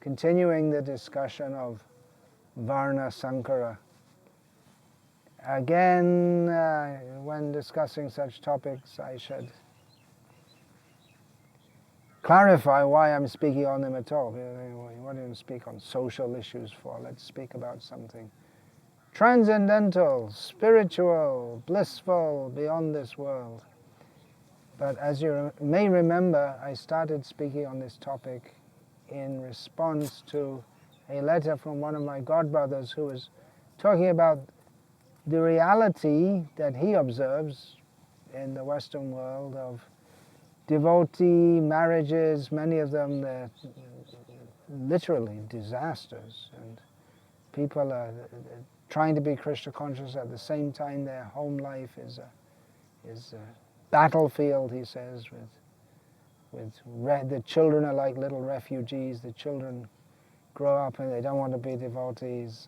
continuing the discussion of Varna-Sankara. Again, when discussing such topics, I should clarify why I'm speaking on them at all. What do you speak on social issues for? Let's speak about something transcendental, spiritual, blissful, beyond this world. But as you may remember, I started speaking on this topic in response to a letter from one of my godbrothers who was talking about the reality that he observes in the Western world of devotee marriages. Many of them, they're literally disasters, and people are trying to be Krishna conscious at the same time. Their home life is a battlefield, he says, the children are like little refugees. The children grow up and they don't want to be devotees,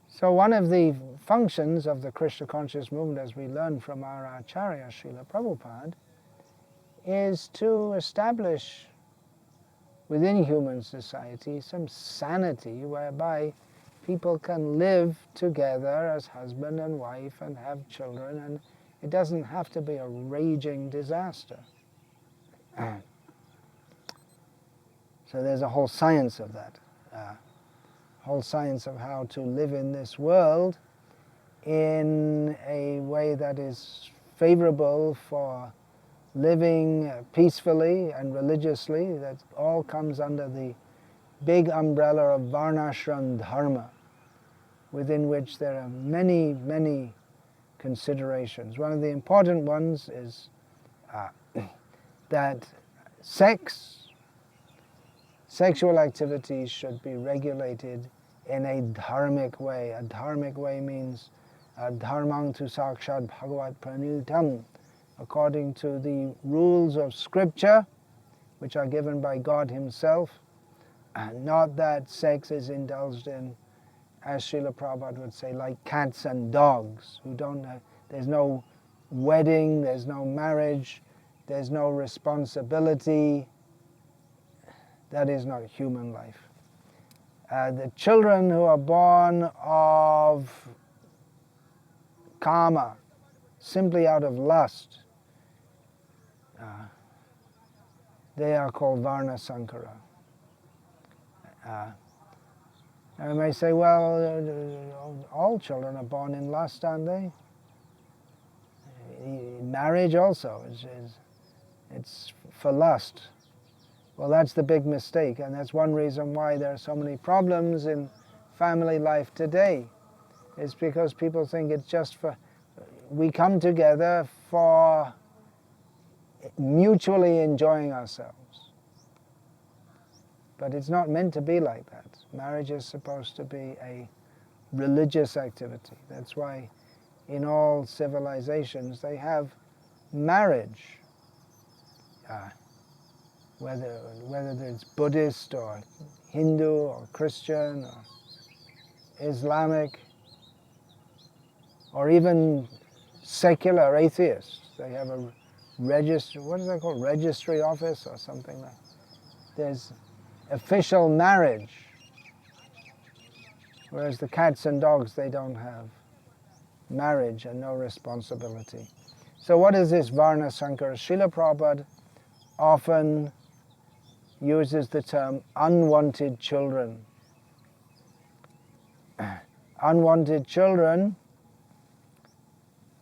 so one of the functions of the Krishna conscious movement, as we learn from our Acharya Srila Prabhupada, is to establish within human society some sanity whereby people can live together as husband and wife and have children, and it doesn't have to be a raging disaster. So there's a whole science of that, whole science of how to live in this world in a way that is favorable for living peacefully and religiously. That all comes under the big umbrella of Varnashram Dharma, within which there are many, many considerations. One of the important ones is that sexual activities should be regulated in a dharmic way. A dharmic way means dharmang tu sakshat bhagavat pranitam, according to the rules of scripture, which are given by God himself, not that sex is indulged in, as Srila Prabhupada would say, like cats and dogs, who don't have, there's no wedding, there's no marriage, there's no responsibility. That is not human life. The children who are born of karma, simply out of lust, they are called Varna-Sankara. I may say, well, all children are born in lust, aren't they? Marriage also, it's for lust. Well, that's the big mistake, and that's one reason why there are so many problems in family life today. It's because people think it's just we come together for mutually enjoying ourselves. But it's not meant to be like that. Marriage is supposed to be a religious activity. That's why in all civilizations they have marriage. Whether it's Buddhist or Hindu or Christian or Islamic or even secular atheists, they have a registry, what is that called, registry office or something like that. There's official marriage, whereas the cats and dogs, they don't have marriage and no responsibility. So what is this Varna-Sankara? Srila Prabhupada often uses the term unwanted children. Unwanted children,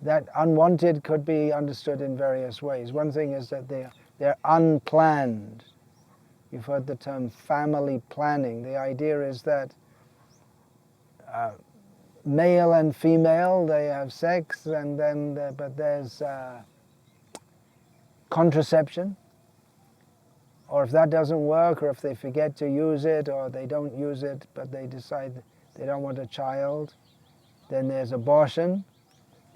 that unwanted could be understood in various ways. One thing is that they're unplanned. You've heard the term family planning. The idea is that male and female, they have sex, and then but there's contraception. Or if that doesn't work, or if they forget to use it, or they don't use it, but they decide they don't want a child, then there's abortion.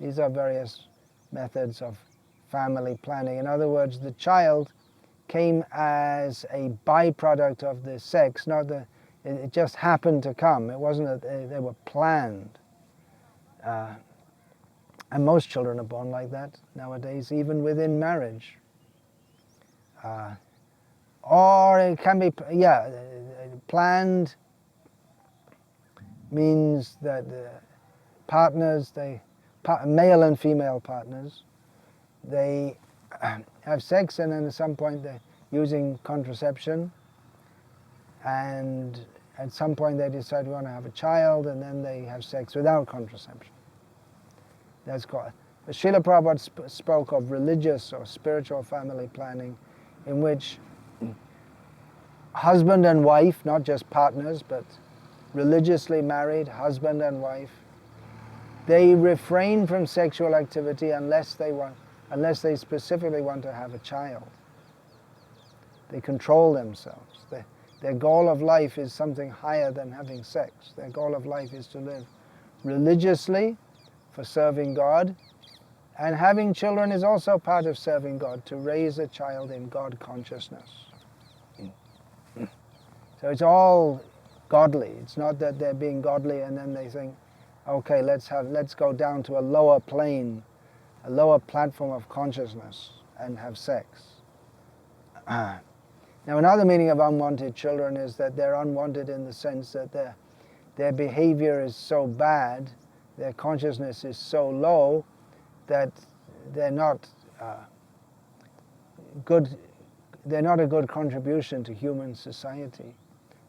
These are various methods of family planning. In other words, the child came as a byproduct of the sex, it just happened to come. It wasn't that they were planned. And most children are born like that nowadays, even within marriage. Or it can be, planned means that partners, male and female partners, they have sex and then at some point they're using contraception, and at some point they decide we want to have a child, and then they have sex without contraception. That's called. Srila Prabhupada spoke of religious or spiritual family planning, in which husband and wife, not just partners, but religiously married husband and wife, they refrain from sexual activity unless they specifically want to have a child. They control themselves. Their goal of life is something higher than having sex. Their goal of life is to live religiously for serving God, and having children is also part of serving God, to raise a child in God consciousness. So it's all godly. It's not that they're being godly and then they think, okay, let's go down to a lower plane, a lower platform of consciousness and have sex. Now another meaning of unwanted children is that they're unwanted in the sense that their behavior is so bad, their consciousness is so low, that they're not good. They're not a good contribution to human society.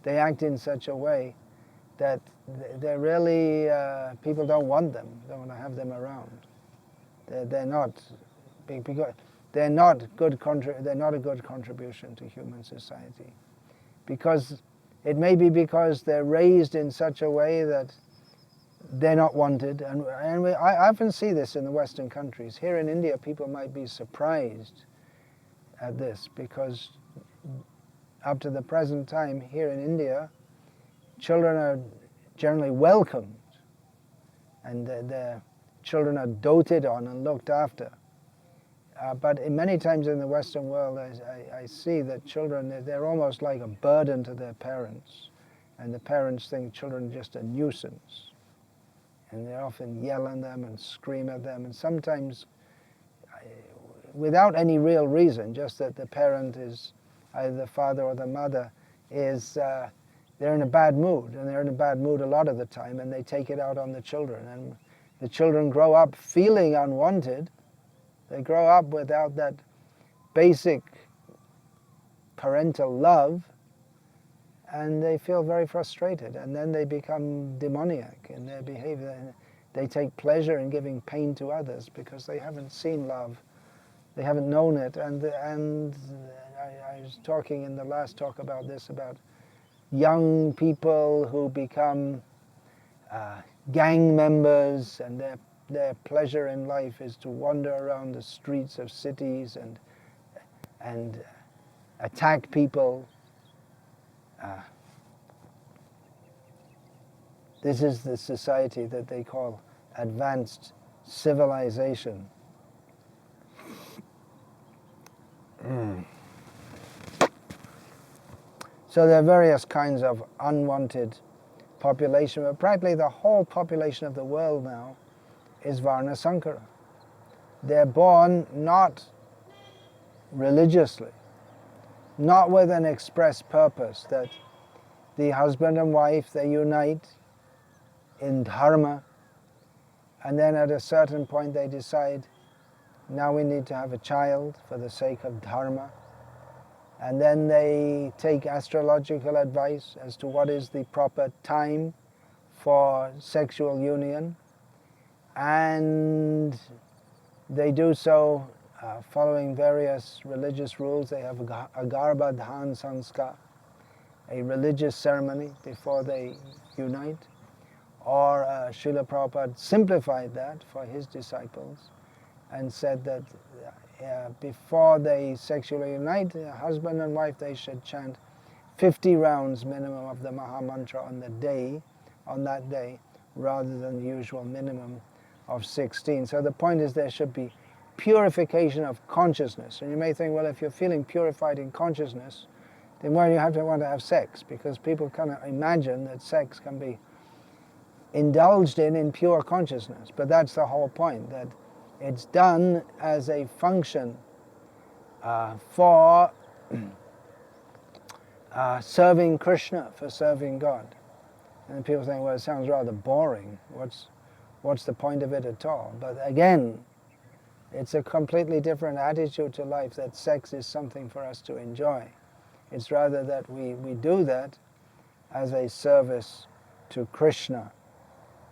They act in such a way that they're really, people don't want them, don't want to have them around. They're not a good contribution to human society. Because it may be because they're raised in such a way that they're not wanted. And I often see this in the Western countries. Here in India, people might be surprised at this, because up to the present time here in India, children are generally welcomed, and their children are doted on and looked after. But many times in the Western world, I see that children, they're almost like a burden to their parents, and the parents think children are just a nuisance, and they often yell at them and scream at them, and sometimes without any real reason, just that the parent is, either the father or the mother, is they're in a bad mood, and they're in a bad mood a lot of the time, and they take it out on the children. And the children grow up feeling unwanted. They grow up without that basic parental love, and they feel very frustrated, and then they become demoniac in their behavior. They take pleasure in giving pain to others because they haven't seen love. They haven't known it, and I was talking in the last talk about this, about young people who become gang members, and their pleasure in life is to wander around the streets of cities and attack people. This is the society that they call advanced civilization. So there are various kinds of unwanted population, but practically the whole population of the world now is Varna-Sankara. They're born not religiously, not with an express purpose that the husband and wife, they unite in dharma, and then at a certain point they decide, now we need to have a child for the sake of dharma. And then they take astrological advice as to what is the proper time for sexual union. And they do so following various religious rules. They have a garbhadhan sanskar, a religious ceremony before they unite. Or Srila Prabhupada simplified that for his disciples and said that before they sexually unite, husband and wife, they should chant 50 rounds minimum of the Maha Mantra on that day, rather than the usual minimum of 16. So the point is there should be purification of consciousness. And you may think, well, if you're feeling purified in consciousness, then why do you want to have sex? Because people cannot imagine that sex can be indulged in pure consciousness. But that's the whole point, that it's done as a function for serving Krishna for serving God. And people think, well, it sounds rather boring. What's the point of it at all? But again, it's a completely different attitude to life, that sex is something for us to enjoy. It's rather that we do that as a service to Krishna.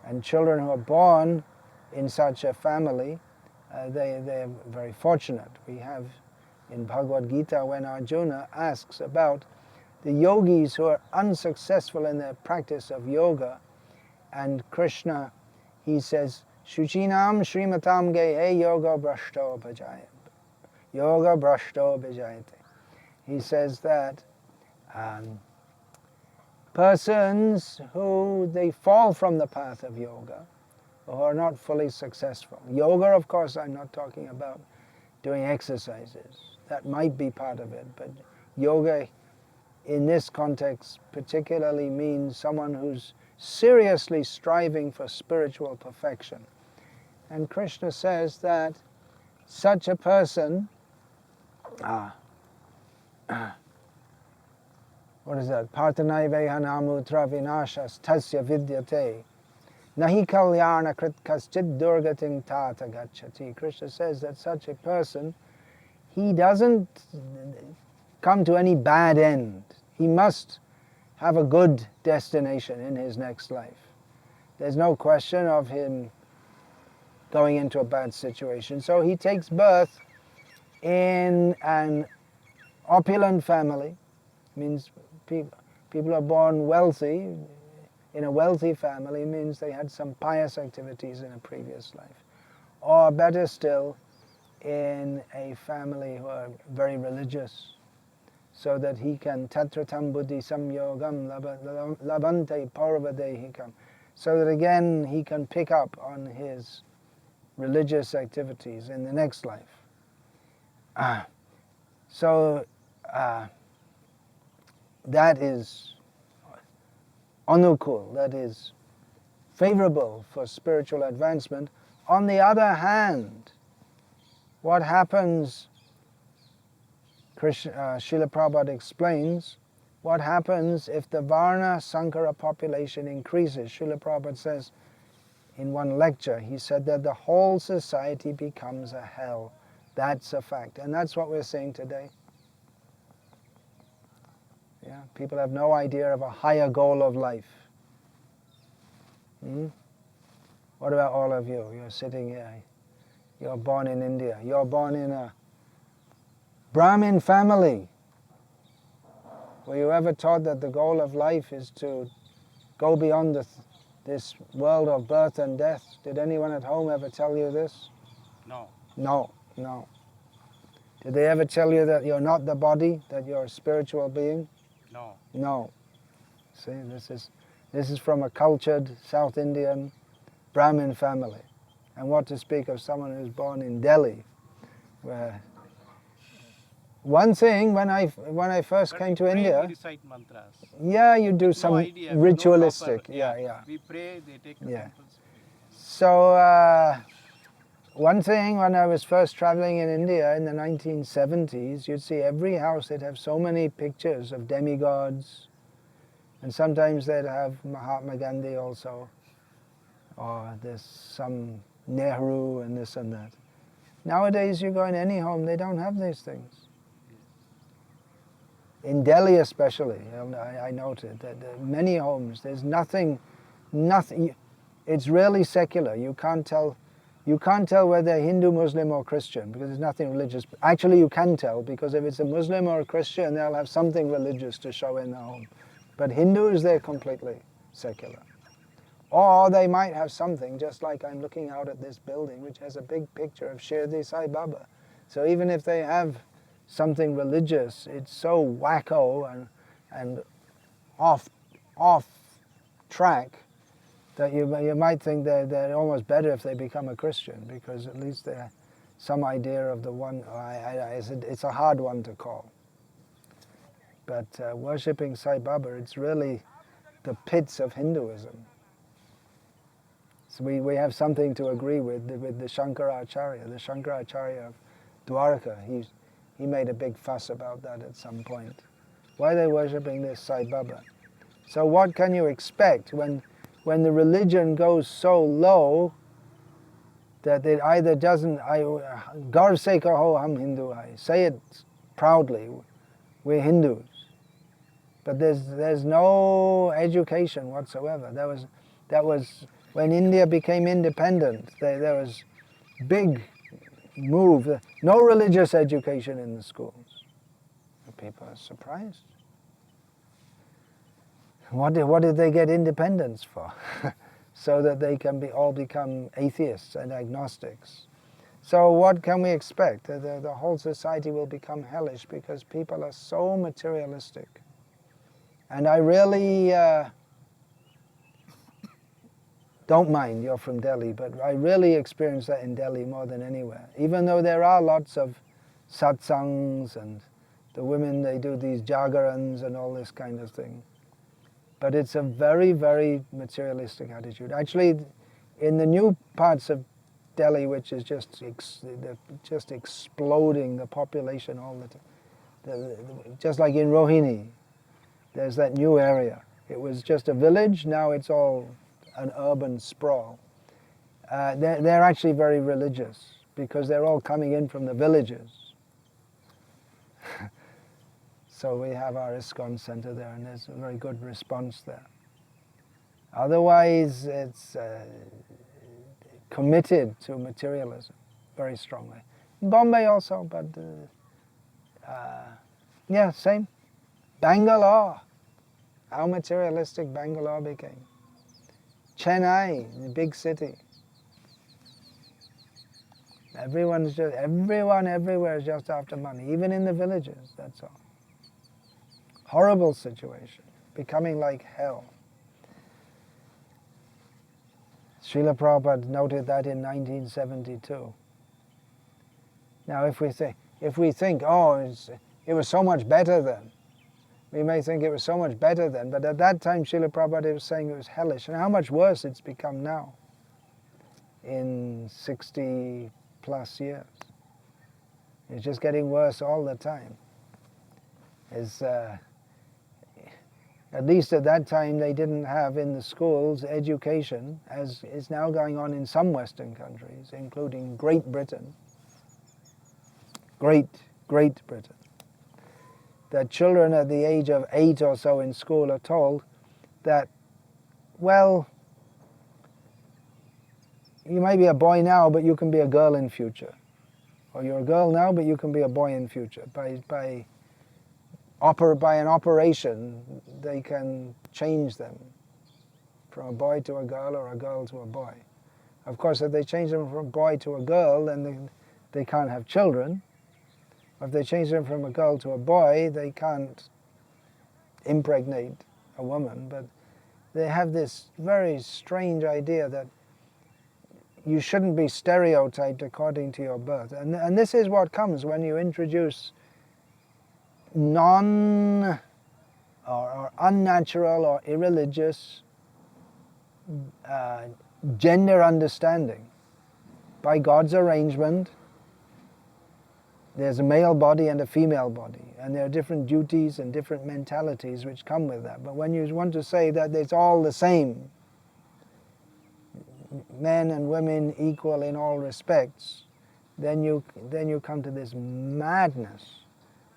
And children who are born in such a family, they're very fortunate. We have in Bhagavad Gita, when Arjuna asks about the yogis who are unsuccessful in their practice of yoga, and Krishna, he says, Shuchinam Srimatam Gehe Yoga Brashto Bhajayate. Yoga Brashto Bhajayate. He says that persons who they fall from the path of yoga, who are not fully successful. Yoga, of course, I'm not talking about doing exercises. That might be part of it, but yoga in this context particularly means someone who's seriously striving for spiritual perfection. And Krishna says that such a person, what is that? Parthanaivehanamudra vinashas tasya vidyate nahi kalyana krit kaschid durgating tata gacchati. Krishna says that such a person, he doesn't come to any bad end. He must have a good destination in his next life. There's no question of him going into a bad situation. So he takes birth in an opulent family. Means people are born wealthy. In a wealthy family means they had some pious activities in a previous life. Or better still, in a family who are very religious, so that he can tatratam buddhi samyogam labante parvadehikam, so that again he can pick up on his religious activities in the next life. That is anukul, that is favorable for spiritual advancement. On the other hand, what happens, Srila Prabhupada explains, what happens if the Varna-Sankara population increases. Srila Prabhupada says in one lecture, he said that the whole society becomes a hell. That's a fact. And that's what we're seeing today. Yeah, people have no idea of a higher goal of life. What about all of you? You're sitting here. You're born in India. You're born in a Brahmin family. Were you ever taught that the goal of life is to go beyond this world of birth and death? Did anyone at home ever tell you this? No. No. Did they ever tell you that you're not the body, that you're a spiritual being? No. See, this is from a cultured South Indian Brahmin family. And what to speak of someone who's born in Delhi, where one thing, when I first came to India, We recite mantras. yeah, you do some idea. ritualistic, Proper, yeah. We pray, they take the temples. So one thing, when I was first traveling in India in the 1970s, you'd see every house, they'd have so many pictures of demigods, and sometimes they'd have Mahatma Gandhi also, or there's some Nehru and this and that. Nowadays you go in any home, they don't have these things. In Delhi especially, I noted that many homes, there's nothing, it's really secular. You can't tell whether they're Hindu, Muslim or Christian because there's nothing religious. Actually you can tell, because if it's a Muslim or a Christian, they'll have something religious to show in the home. But Hindus, they're completely secular. Or they might have something, just like I'm looking out at this building, which has a big picture of Shirdi Sai Baba. So even if they have something religious, it's so wacko and off track that you might think they're almost better if they become a Christian, because at least they have some idea of the one. It's a hard one to call. But worshipping Sai Baba, it's really the pits of Hinduism. So we have something to agree with the Shankaracharya. The Shankaracharya of Dwarka, he made a big fuss about that at some point. Why are they worshipping this Sai Baba? So what can you expect when the religion goes so low that it either doesn't, Garv se kaho hum Hindu hai, say it proudly, we're Hindus. But there's no education whatsoever. That was when India became independent. There was big move. No religious education in the schools. People are surprised. What did they get independence for? So that they can all become atheists and agnostics. So what can we expect? The whole society will become hellish because people are so materialistic. And I really don't mind, you're from Delhi, but I really experience that in Delhi more than anywhere. Even though there are lots of satsangs and the women, they do these jagarans and all this kind of thing. But it's a very, very materialistic attitude. Actually, in the new parts of Delhi, which is just exploding the population all the time, just like in Rohini, there's that new area. It was just a village, now it's all an urban sprawl. They're actually very religious because they're all coming in from the villages. So we have our ISKCON center there, and there's a very good response there. Otherwise, it's committed to materialism very strongly. In Bombay also, but yeah, same. Bangalore, how materialistic Bangalore became. Chennai, the big city. Everyone everywhere is just after money, even in the villages, that's all. Horrible situation, becoming like hell. Srila Prabhupada noted that in 1972. Now if we think, oh, it was so much better then, we may think it was so much better then, but at that time Srila Prabhupada was saying it was hellish, and how much worse it's become now in 60 plus years. It's just getting worse all the time. At least at that time they didn't have in the schools education, as is now going on in some Western countries, including Great Britain. Great Britain. That children at the age of 8 or so in school are told that, well, you may be a boy now, but you can be a girl in future. Or you're a girl now, but you can be a boy in future. By an operation, they can change them from a boy to a girl or a girl to a boy. Of course, if they change them from a boy to a girl, then they can't have children. If they change them from a girl to a boy, they can't impregnate a woman. But they have this very strange idea that you shouldn't be stereotyped according to your birth. And this is what comes when you introduce or unnatural or irreligious gender understanding. By God's arrangement, there's a male body and a female body, and there are different duties and different mentalities which come with that. But when you want to say that it's all the same, men and women equal in all respects, then you come to this madness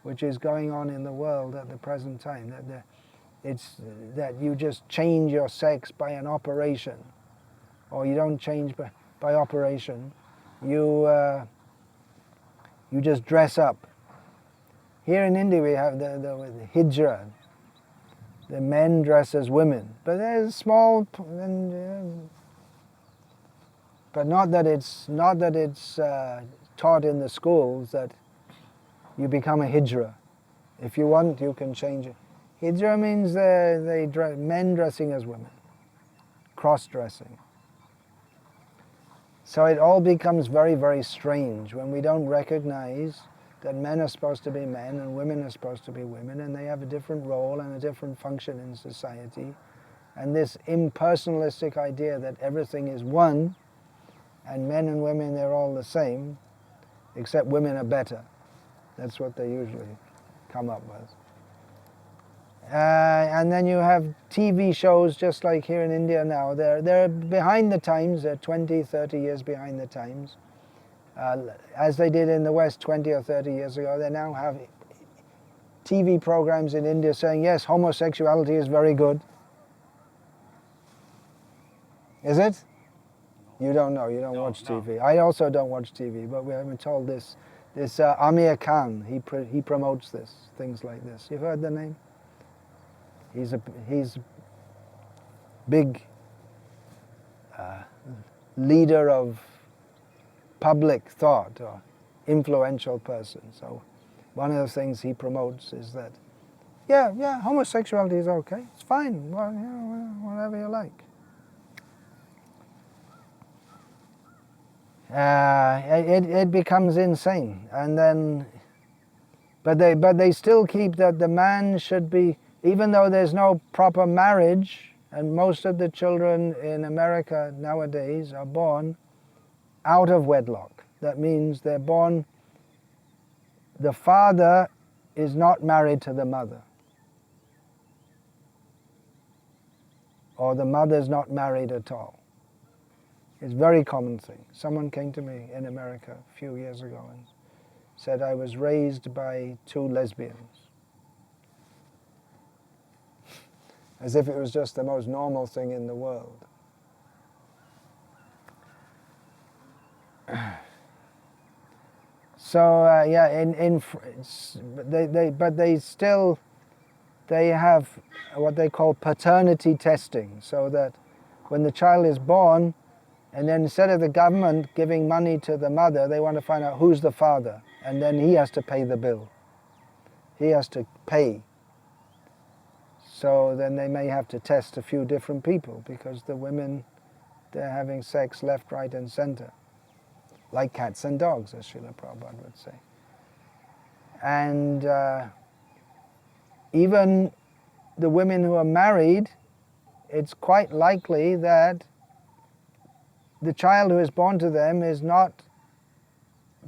which is going on in the world at the present time, that you just change your sex by an operation, or you don't change by operation, you just dress up. Here in India we have the hijra, the men dress as women, but there's small, but not that it's taught in the schools that you become a hijra. If you want, you can change it. Hijra means men dressing as women, cross-dressing. So it all becomes very, very strange when we don't recognize that men are supposed to be men and women are supposed to be women, and they have a different role and a different function in society. And this impersonalistic idea that everything is one, and men and women, they're all the same, except women are better. That's what they usually come up with. And then you have TV shows just like here in India now. They're behind the times. They're 20, 30 years behind the times. As they did in the West 20 or 30 years ago, they now have TV programs in India saying, yes, homosexuality is very good. Is it? You don't know, you don't watch TV. I also don't watch TV, but we have been told this. This Amir Khan, he promotes this, things like this. You've heard the name? He's big leader of public thought or influential person. So one of the things he promotes is that, yeah, homosexuality is okay. It's fine. Well, whatever you like. It becomes insane, and then, but they still keep that the man should be, even though there's no proper marriage, and most of the children in America nowadays are born out of wedlock. That means they're born, the father is not married to the mother, or the mother's not married at all. It's a very common thing. Someone came to me in America a few years ago and said, I was raised by 2 lesbians. As if it was just the most normal thing in the world. So but they have what they call paternity testing, so that when the child is born, and then instead of the government giving money to the mother, they want to find out who's the father, and then he has to pay the bill. He has to pay. So then they may have to test a few different people, because the women, they're having sex left, right, and center. Like cats and dogs, as Srila Prabhupada would say. And even the women who are married, it's quite likely that the child who is born to them is not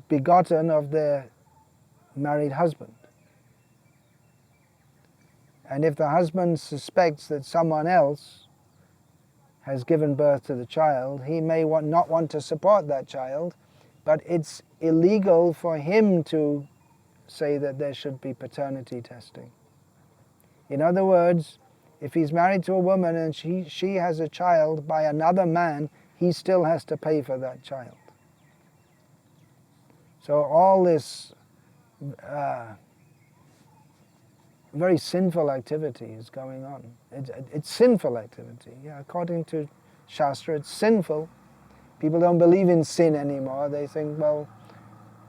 begotten of their married husband. And if the husband suspects that someone else has given birth to the child, he may not want to support that child, but it's illegal for him to say that there should be paternity testing. In other words, if he's married to a woman and she has a child by another man, he still has to pay for that child. So all this very sinful activity is going on. It's sinful activity. Yeah, according to Shastra, it's sinful. People don't believe in sin anymore. They think, well,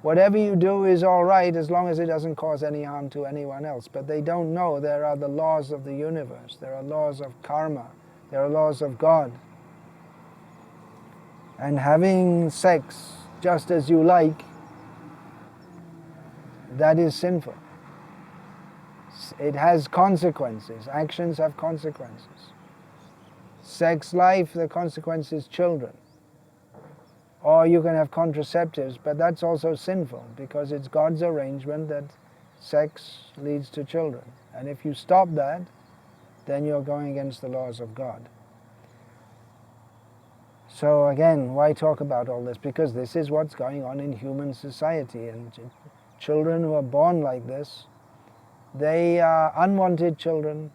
whatever you do is all right as long as it doesn't cause any harm to anyone else. But they don't know there are the laws of the universe. There are laws of karma. There are laws of God. And having sex just as you like, that is sinful. It has consequences. Actions have consequences. Sex life, the consequence is children. Or you can have contraceptives, but that's also sinful, because it's God's arrangement that sex leads to children. And if you stop that, then you're going against the laws of God. So again, why talk about all this? Because this is what's going on in human society, and children who are born like this, they are unwanted children,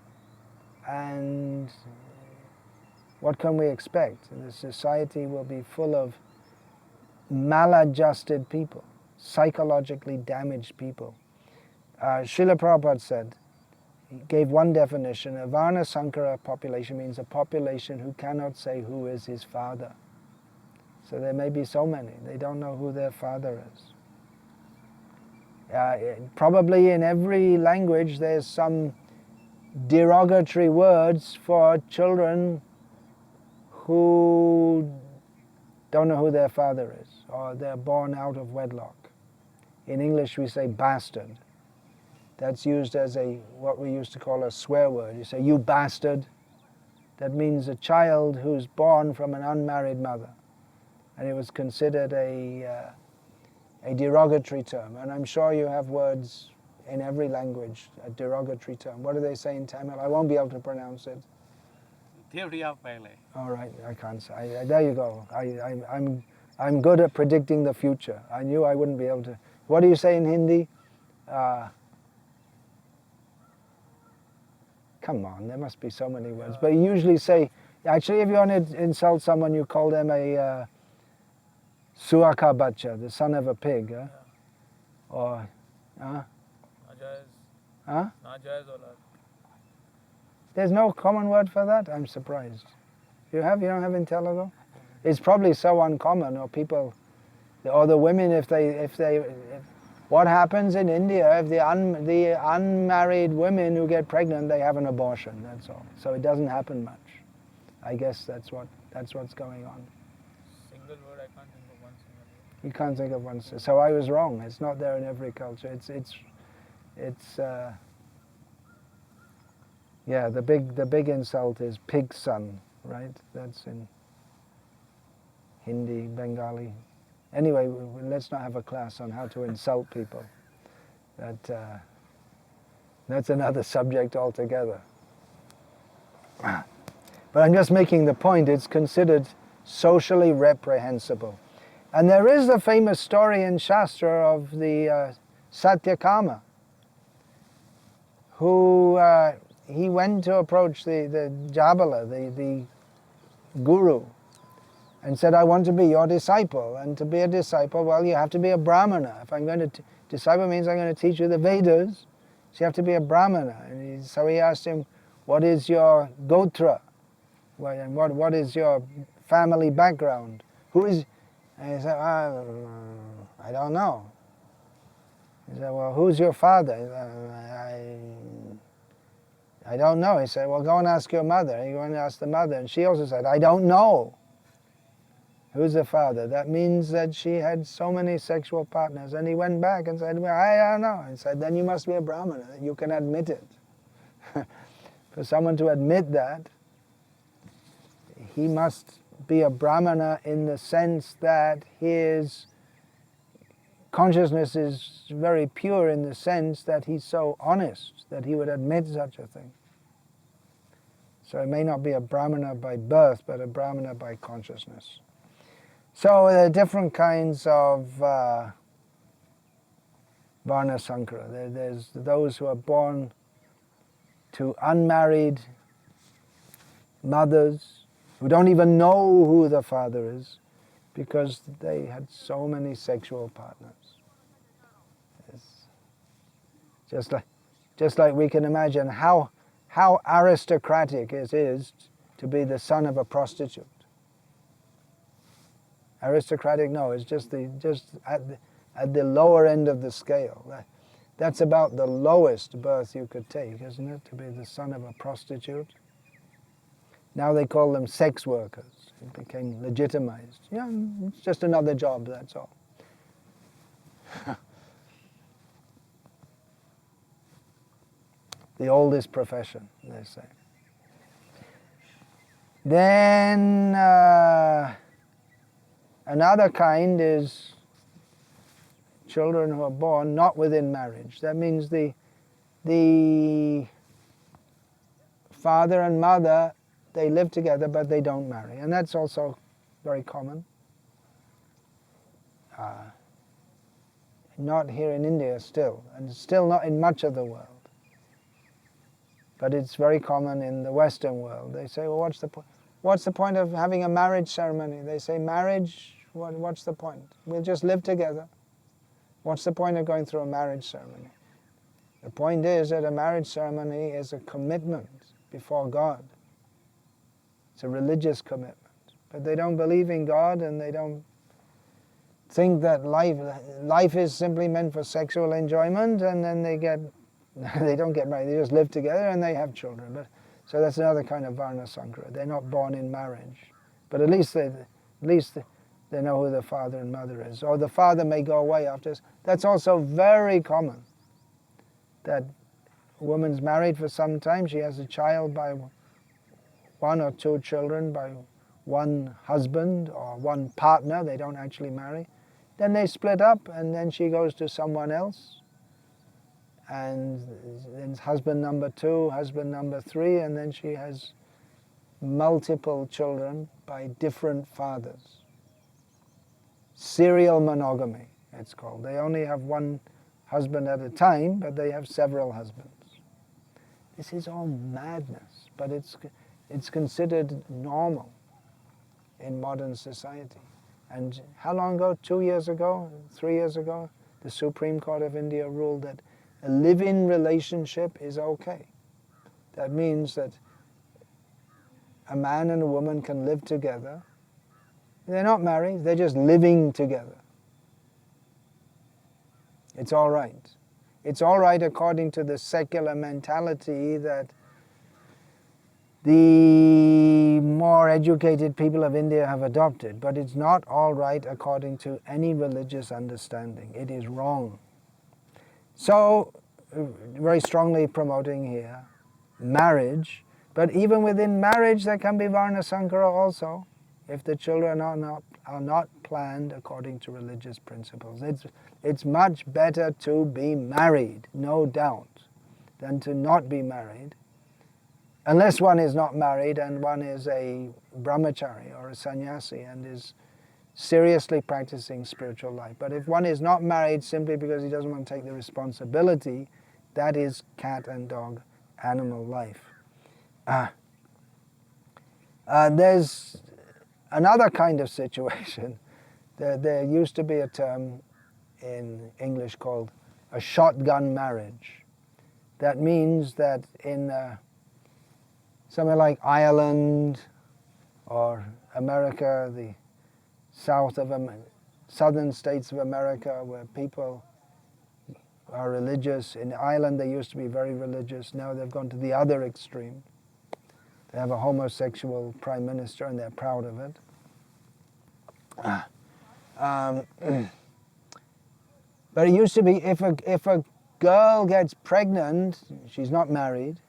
and what can we expect? The society will be full of maladjusted people, psychologically damaged people. Srila Prabhupada said, he gave one definition: a Varna-Sankara population means a population who cannot say who is his father. So there may be so many, they don't know who their father is. Probably in every language there's some derogatory words for children who don't know who their father is, or they're born out of wedlock. In English we say bastard. That's used as what we used to call a swear word. You say, you bastard. That means a child who's born from an unmarried mother. And it was considered a derogatory term. And I'm sure you have words in every language, a derogatory term. What do they say in Tamil? I won't be able to pronounce it. Theory of Pele. All right, I can't say. There you go. I'm good at predicting the future. I knew I wouldn't be able to. What do you say in Hindi? Come on, there must be so many words. But you usually say, actually, if you want to insult someone, you call them a suaka bacha, the son of a pig. Or, there's no common word for that? I'm surprised. You don't have in Telugu? It's probably so uncommon, or people, or the women, if what happens in India, if the unmarried women who get pregnant, they have an abortion, that's all. So it doesn't happen much. I guess that's what's going on. Single word, I can't think of one single word. You can't think of one. So I was wrong. It's not there in every culture. Yeah, the big insult is pig son, right? That's in Hindi, Bengali. Anyway, let's not have a class on how to insult people. That's another subject altogether. But I'm just making the point, it's considered socially reprehensible. And there is the famous story in Shastra of the Satyakama, who he went to approach the Jabala, the guru, and said, I want to be your disciple. And to be a disciple, well, you have to be a Brahmana. If I'm going to, disciple means I'm going to teach you the Vedas, so you have to be a Brahmana. And so he asked him, what is your gotra? And what is your family background? Who is, and he said, I don't know. He said, well, who's your father? I don't know. He said, well, go and ask your mother. He went and asked the mother, and she also said, I don't know. Who's the father? That means that she had so many sexual partners. And he went back and said, well, I don't know. He said, then you must be a Brahmana. You can admit it. For someone to admit that, he must be a Brahmana in the sense that his consciousness is very pure, in the sense that he's so honest that he would admit such a thing. So it may not be a Brahmana by birth, but a Brahmana by consciousness. So there are different kinds of Varna-Sankara. There's those who are born to unmarried mothers who don't even know who the father is because they had so many sexual partners. It's just like we can imagine how aristocratic it is to be the son of a prostitute. Aristocratic? No, it's just at the lower end of the scale. That's about the lowest birth you could take, isn't it? To be the son of a prostitute. Now they call them sex workers. It became legitimized. Yeah, it's just another job, that's all. The oldest profession, they say. Then another kind is children who are born not within marriage. That means the father and mother, they live together but they don't marry. And that's also very common. Not here in India still, and still not in much of the world. But it's very common in the Western world. They say, well, what's the point of having a marriage ceremony? They say, marriage, what's the point? We'll just live together. What's the point of going through a marriage ceremony? The point is that a marriage ceremony is a commitment before God. It's a religious commitment. But they don't believe in God, and they don't think that life is simply meant for sexual enjoyment, and then they don't get married. They just live together and they have children. So that's another kind of Varna-Sankara. They're not born in marriage, but at least they know who the father and mother is. Or the father may go away after. That's also very common. That a woman's married for some time. She has a child by one or two children by one husband or one partner. They don't actually marry. Then they split up, and then she goes to someone else. and then husband number 2, husband number 3, and then she has multiple children by different fathers. Serial monogamy, it's called. They only have one husband at a time, but they have several husbands. This is all madness, but it's considered normal in modern society. And how long ago? 2 years ago? 3 years ago? The Supreme Court of India ruled that a live-in relationship is okay. That means that a man and a woman can live together. They're not married, they're just living together. It's all right. It's all right according to the secular mentality that the more educated people of India have adopted, but it's not all right according to any religious understanding. It is wrong. So, very strongly promoting here marriage, but even within marriage there can be Varna-Sankara also, if the children are not planned according to religious principles. It's much better to be married, no doubt, than to not be married, unless one is not married and one is a brahmachari or a sannyasi and is seriously practicing spiritual life. But if one is not married simply because he doesn't want to take the responsibility, that is cat and dog animal life. There's another kind of situation. There used to be a term in English called a shotgun marriage. That means that in somewhere like Ireland or America, the southern states of America, where people are religious. In Ireland they used to be very religious, now they've gone to the other extreme. They have a homosexual prime minister and they're proud of it. But it used to be if a girl gets pregnant, she's not married,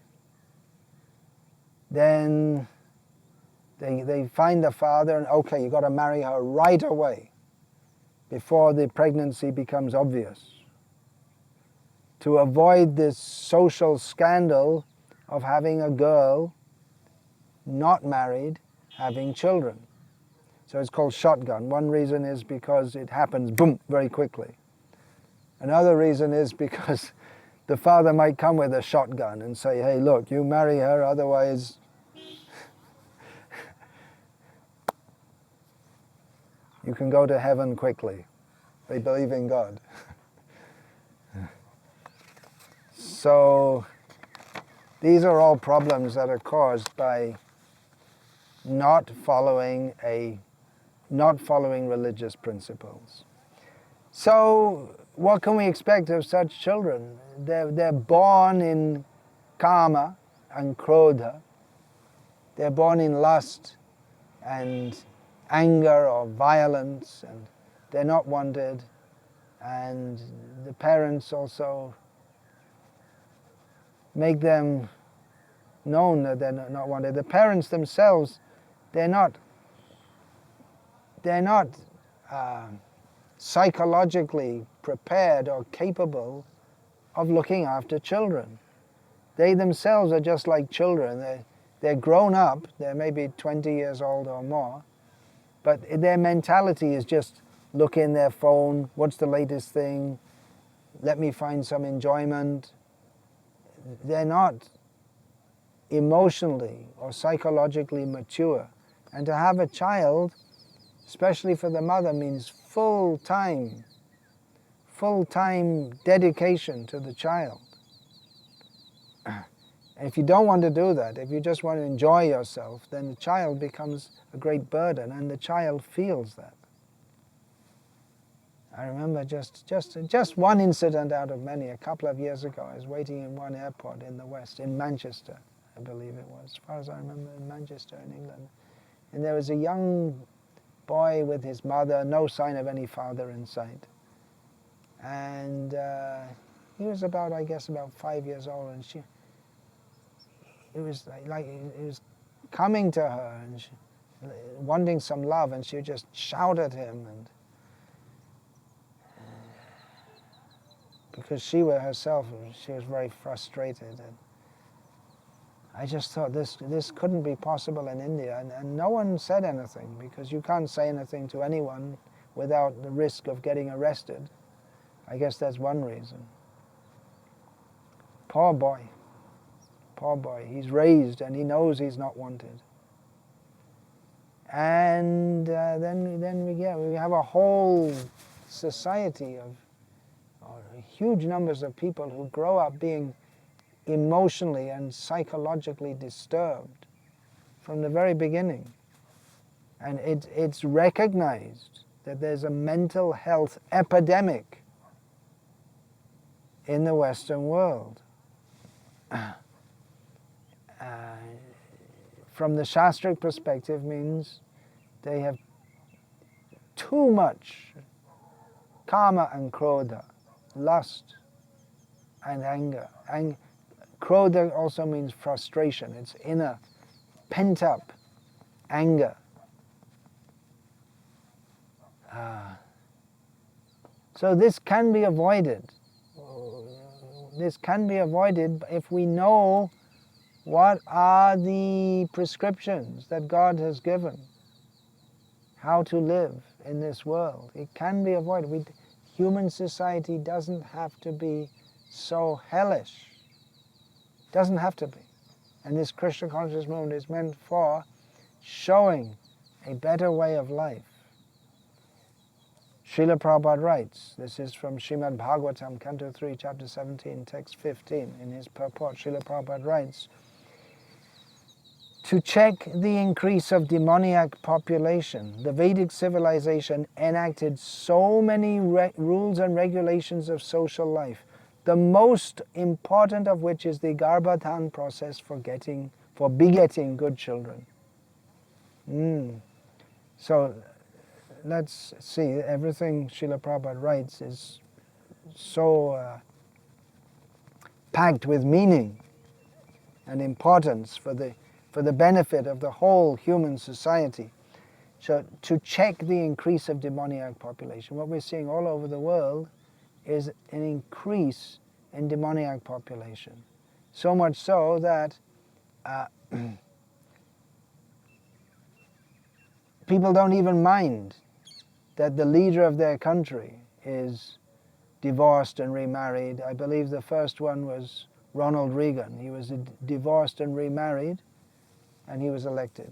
then they find the father and, okay, you've got to marry her right away before the pregnancy becomes obvious, to avoid this social scandal of having a girl not married having children. So it's called shotgun. One reason is because it happens, boom, very quickly. Another reason is because the father might come with a shotgun and say, hey, look, you marry her, otherwise you can go to heaven quickly. They believe in God. So these are all problems that are caused by not following religious principles. So what can we expect of such children? They're born in kama and krodha. They're born in lust and anger or violence, and they're not wanted. And the parents also make them known that they're not wanted. The parents themselves, they're not psychologically prepared or capable of looking after children. They themselves are just like children. They're grown up, they're maybe 20 years old or more, but their mentality is just look in their phone, what's the latest thing, let me find some enjoyment. They're not emotionally or psychologically mature. And to have a child, especially for the mother, means full-time dedication to the child. And if you don't want to do that, if you just want to enjoy yourself, then the child becomes a great burden, and the child feels that. I remember just one incident out of many. A couple of years ago, I was waiting in one airport in the West, in Manchester, I believe it was, as far as I remember, in Manchester in England. And there was a young boy with his mother, no sign of any father in sight. And he was about, I guess, about 5 years old, and it was like he was coming to her and wanting some love, and she would just shout at him, and because she herself, she was very frustrated. And I just thought this couldn't be possible in India, and no one said anything, because you can't say anything to anyone without the risk of getting arrested. I guess that's one reason. Poor boy. Poor boy. He's raised and he knows he's not wanted. And then we have a whole society of huge numbers of people who grow up being emotionally and psychologically disturbed from the very beginning. And it's recognized that there's a mental health epidemic in the Western world. From the Shastric perspective, means they have too much kama and krodha, lust and anger. Krodha also means frustration. It's inner, pent-up anger. So this can be avoided. This can be avoided if we know what are the prescriptions that God has given, how to live in this world. It can be avoided. Human society doesn't have to be so hellish. Doesn't have to be. And this Krishna conscious movement is meant for showing a better way of life. Srila Prabhupada writes, this is from Srimad Bhagavatam, Canto 3, Chapter 17, Text 15, in his purport. Srila Prabhupada writes, to check the increase of demoniac population, the Vedic civilization enacted so many rules and regulations of social life, the most important of which is the Garbhadhan process for begetting good children. So let's see, everything Srila Prabhupada writes is so packed with meaning and importance for the benefit of the whole human society. So to check the increase of demoniac population, what we're seeing all over the world is an increase in demoniac population. So much so that people don't even mind that the leader of their country is divorced and remarried. I believe the first one was Ronald Reagan. He was divorced and remarried, and he was elected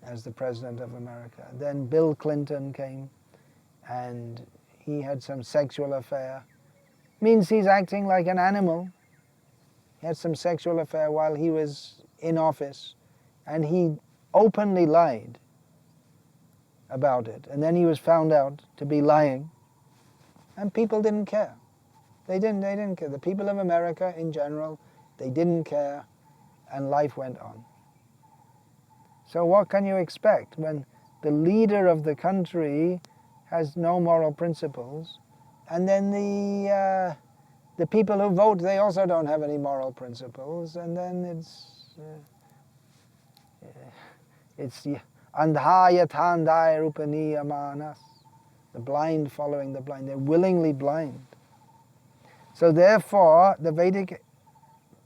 as the President of America. Then Bill Clinton came, and he had some sexual affair. Means he's acting like an animal. He had some sexual affair while he was in office, and he openly lied about it. And then he was found out to be lying, and people didn't care. They didn't care. The people of America in general, they didn't care, and life went on. So what can you expect when the leader of the country has no moral principles, and then the people who vote, they also don't have any moral principles, and then it's andhaya thandaya rupaniya manas, the blind following the blind. They're willingly blind. So therefore, the Vedic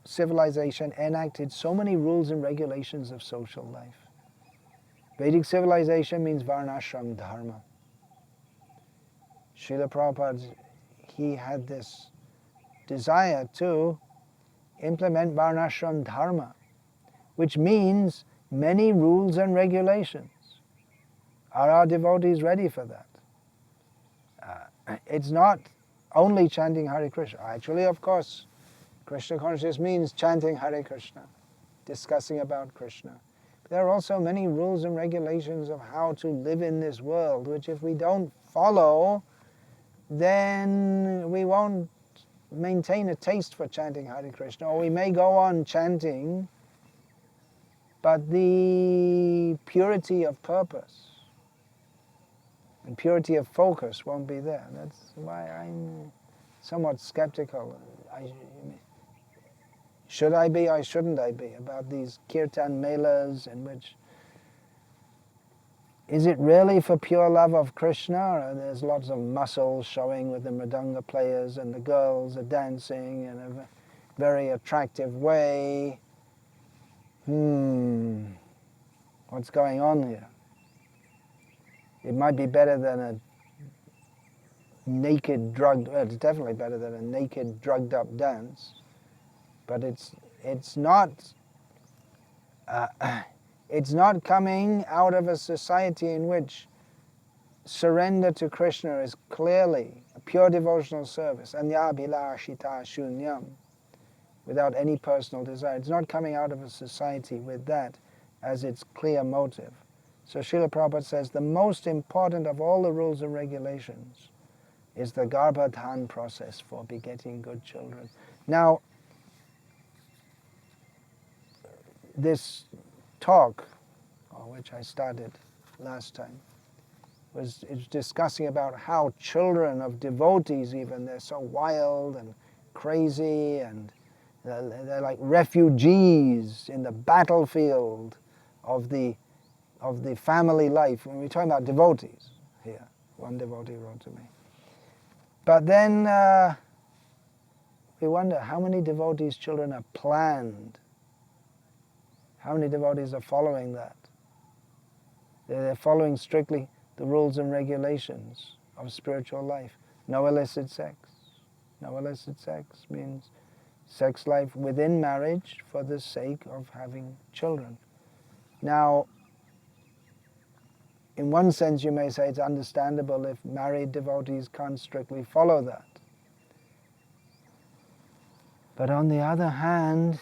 civilization enacted so many rules and regulations of social life. Vedic civilization means Varna-Ashram Dharma. Srila Prabhupada, he had this desire to implement Varna-Ashram Dharma, which means many rules and regulations. Are our devotees ready for that? It's not only chanting Hare Krishna. Actually, of course, Krishna consciousness means chanting Hare Krishna, discussing about Krishna. There are also many rules and regulations of how to live in this world, which if we don't follow, then we won't maintain a taste for chanting Hare Krishna, or we may go on chanting, but the purity of purpose and purity of focus won't be there. That's why I'm somewhat skeptical. Should I be or shouldn't I be about these kirtan melas in which Is it really for pure love of Krishna? There's lots of muscles showing with the mridanga players, and the girls are dancing in a very attractive way. What's going on here? It might be better than a naked drugged, well, it's definitely better than a naked drugged up dance, but it's not it's not coming out of a society in which surrender to Krishna is clearly a pure devotional service, anyabhilashita shunyam, without any personal desire. It's not coming out of a society with that as its clear motive. So Srila Prabhupada says the most important of all the rules and regulations is the garbhadhan process for begetting good children. Now, this talk, which I started last time, was discussing about how children of devotees even, they're so wild and crazy, and they're like refugees in the battlefield of the family life. When we're talking about devotees here, one devotee wrote to me. But then we wonder how many devotees' children are planned. How many devotees are following that? They're following strictly the rules and regulations of spiritual life. No illicit sex. No illicit sex means sex life within marriage for the sake of having children. Now, in one sense you may say it's understandable if married devotees can't strictly follow that. But on the other hand,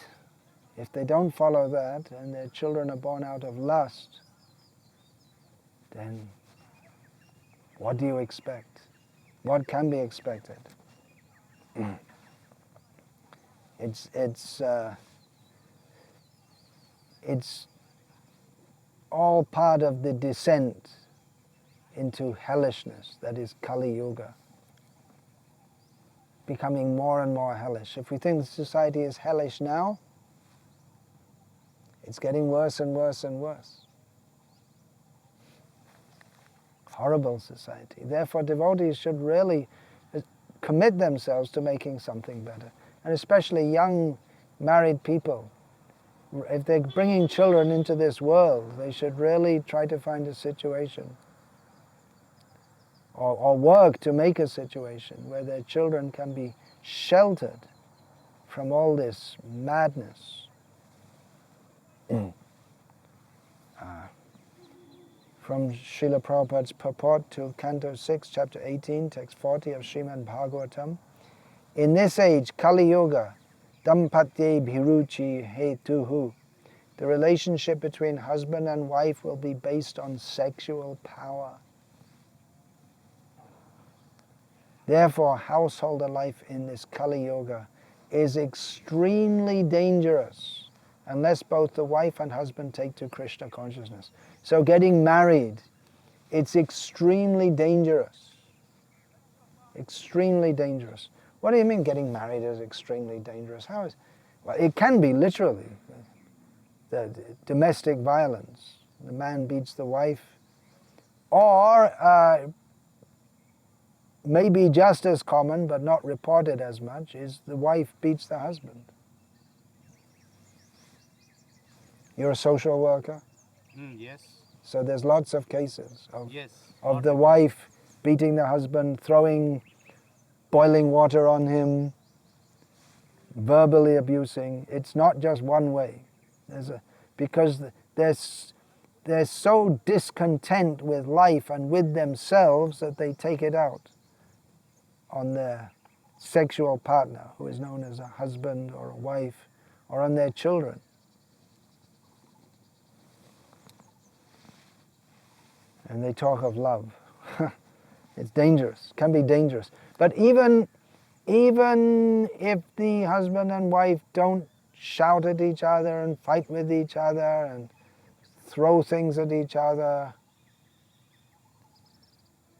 if they don't follow that and their children are born out of lust, then what do you expect? What can be expected? It's all part of the descent into hellishness, that is Kali Yuga. Becoming more and more hellish. If we think the society is hellish now, it's getting worse and worse and worse. Horrible society. Therefore, devotees should really commit themselves to making something better. And especially young married people. If they're bringing children into this world, they should really try to find a situation or work to make a situation where their children can be sheltered from all this madness. From Srila Prabhupada's purport to Canto 6, Chapter 18, Text 40 of Srimad Bhagavatam. In this age, Kali Yuga, Dampatye Bhiruchi Hetuhu, the relationship between husband and wife will be based on sexual power. Therefore, household life in this Kali Yuga is extremely dangerous unless both the wife and husband take to Krishna consciousness. So getting married, it's extremely dangerous. Extremely dangerous. What do you mean getting married is extremely dangerous? How is? Well, it can be literally. The domestic violence. The man beats the wife. Or maybe just as common, but not reported as much, is the wife beats the husband. You're a social worker? Yes. So there's lots of cases of, Yes. of the wife beating the husband, throwing boiling water on him, verbally abusing. It's not just one way. Because they're so discontent with life and with themselves that they take it out on their sexual partner, who is known as a husband or a wife, or on their children. And they talk of love. It's dangerous, can be dangerous. But even if the husband and wife don't shout at each other and fight with each other and throw things at each other,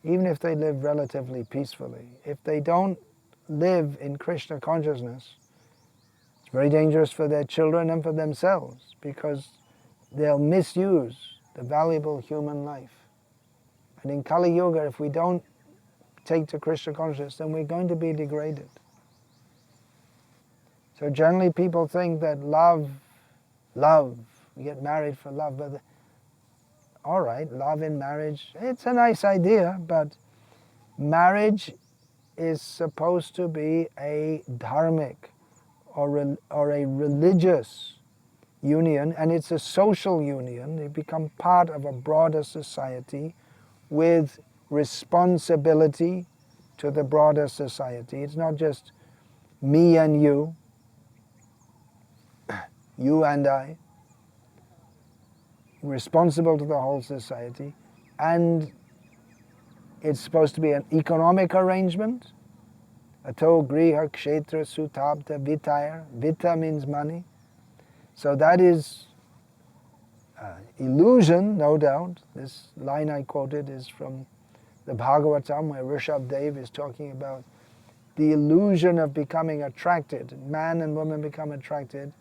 even if they live relatively peacefully, if they don't live in Krishna consciousness, it's very dangerous for their children and for themselves, because they'll misuse the valuable human life. And in Kali Yuga, if we don't take to Krishna consciousness, then we're going to be degraded. So generally people think that love, we get married for love, but all right, love in marriage, it's a nice idea, but marriage is supposed to be a dharmic or a religious union, and it's a social union. You become part of a broader society with responsibility to the broader society. It's not just me and you, you and I, responsible to the whole society, and it's supposed to be an economic arrangement. Ato griha kshetra sutabta vitaya. Vita means money. So that is illusion, no doubt. This line I quoted is from the Bhagavatam, where Rishabdev is talking about the illusion of becoming attracted. Man and woman become attracted,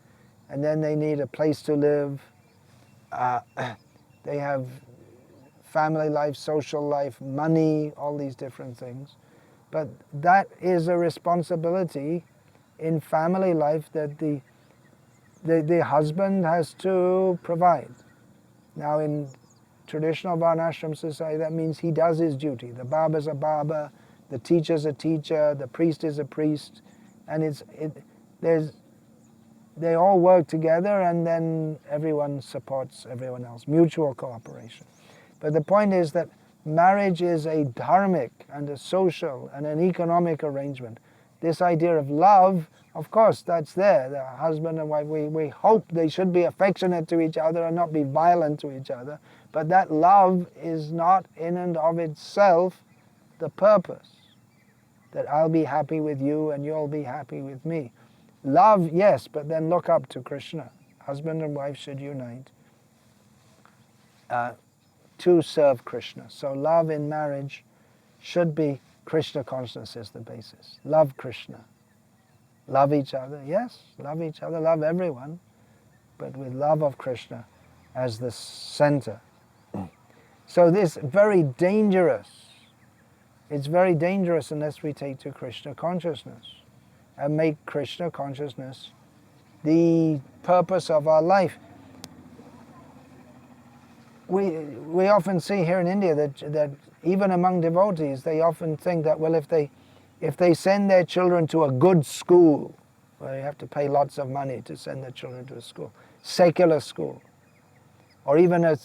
and then they need a place to live. They have family life, social life, money, all these different things. But that is a responsibility in family life that the husband has to provide. Now in traditional Varnashram society, that means he does his duty. The barber's a barber, the teacher's a teacher, the priest is a priest, and they all work together, and then everyone supports everyone else, mutual cooperation. But the point is that marriage is a dharmic and a social and an economic arrangement. This idea of love, of course, that's there. The husband and wife, we hope they should be affectionate to each other and not be violent to each other. But that love is not in and of itself the purpose. That I'll be happy with you and you'll be happy with me. Love, yes, but then look up to Krishna. Husband and wife should unite to serve Krishna. So love in marriage should be Krishna consciousness is the basis. Love Krishna. Love each other, yes, love each other, love everyone, but with love of Krishna as the center. So this very dangerous. It's very dangerous unless we take to Krishna consciousness and make Krishna consciousness the purpose of our life. We often see here in India that even among devotees, they often think that, well, if they send their children to a good school, well, you have to pay lots of money to send their children to a school, secular school, or even a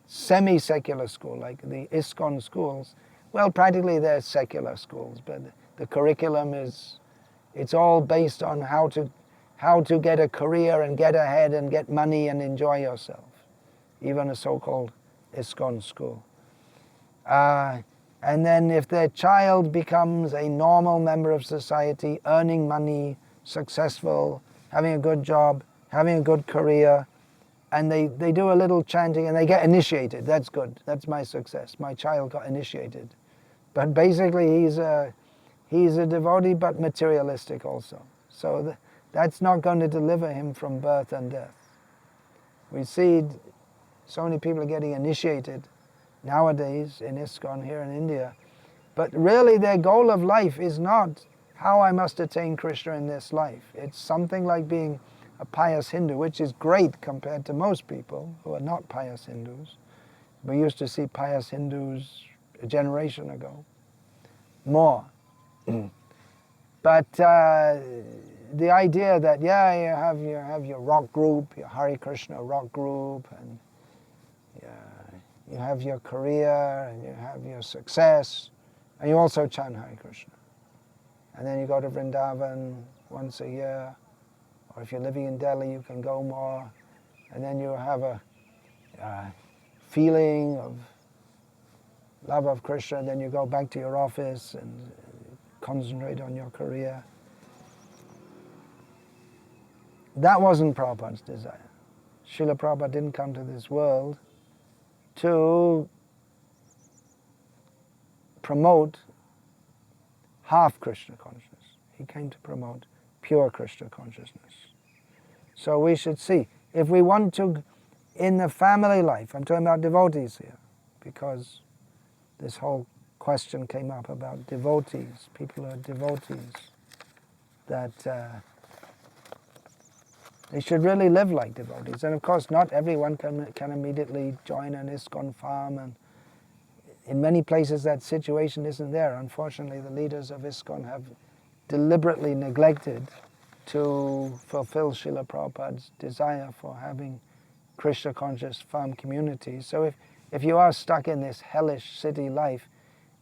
semi-secular school like the ISKCON schools, well, practically they're secular schools, but the curriculum it's all based on how to get a career and get ahead and get money and enjoy yourself. Even a so-called ISKCON school. And then if their child becomes a normal member of society, earning money, successful, having a good job, having a good career, and they do a little chanting and they get initiated, that's good, that's my success. My child got initiated. But basically he's a devotee but materialistic also. So that's not going to deliver him from birth and death. We see so many people are getting initiated nowadays in ISKCON here in India. But really their goal of life is not how I must attain Krishna in this life. It's something like being a pious Hindu, which is great compared to most people who are not pious Hindus. We used to see pious Hindus a generation ago. More. But the idea that, yeah, you have your rock group, your Hare Krishna rock group, and you have your career, and you have your success, and you also chant Hare Krishna. And then you go to Vrindavan once a year, or if you're living in Delhi, you can go more, and then you have a feeling of love of Krishna, then you go back to your office and concentrate on your career. That wasn't Prabhupada's desire. Srila Prabhupada didn't come to this world to promote half Krishna consciousness. He came to promote pure Krishna consciousness. So we should see, if we want to, in the family life, I'm talking about devotees here, because this whole question came up about devotees, people who are devotees, that they should really live like devotees. And of course, not everyone can immediately join an ISKCON farm, and in many places that situation isn't there. Unfortunately, the leaders of ISKCON have deliberately neglected to fulfill Srila Prabhupada's desire for having Krishna-conscious farm communities. So if you are stuck in this hellish city life,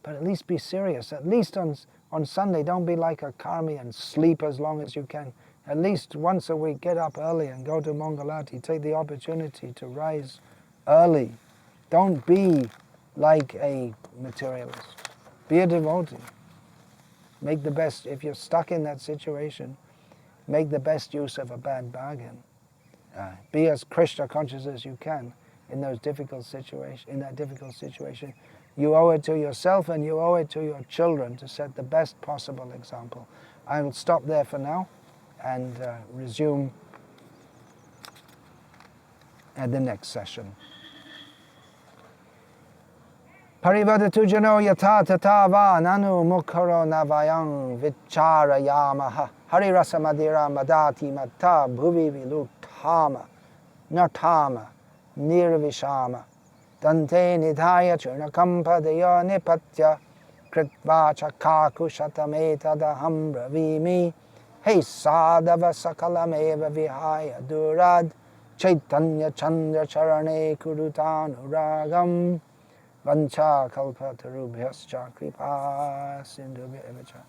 but at least be serious. At least on Sunday, don't be like a karmi and sleep as long as you can. At least once a week, get up early and go to Mangalati. Take the opportunity to rise early. Don't be like a materialist. Be a devotee. Make the best, if you're stuck in that situation, make the best use of a bad bargain. Be as Krishna conscious as you can in that difficult situation. You owe it to yourself and you owe it to your children to set the best possible example. I will stop there for now and resume at the next session. Parivadatu jano yata tata va nanu mukharo navayang vichara yamaha hari rasa madira madati matta bhuvi vilutama nartama nirvishama dante nidhaya churnakampadaya nipatya kritva chakaku shatametadaham bravimi hey sadava sakalameva vihaya durad chaitanya chandra charane kurutanuragam Vancha kalpa tarubhyascha kripa sindhubhya evacha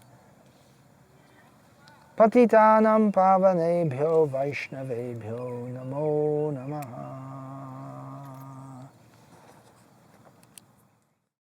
Patitanam pavanebhyo vaishnavebhyo namo namaha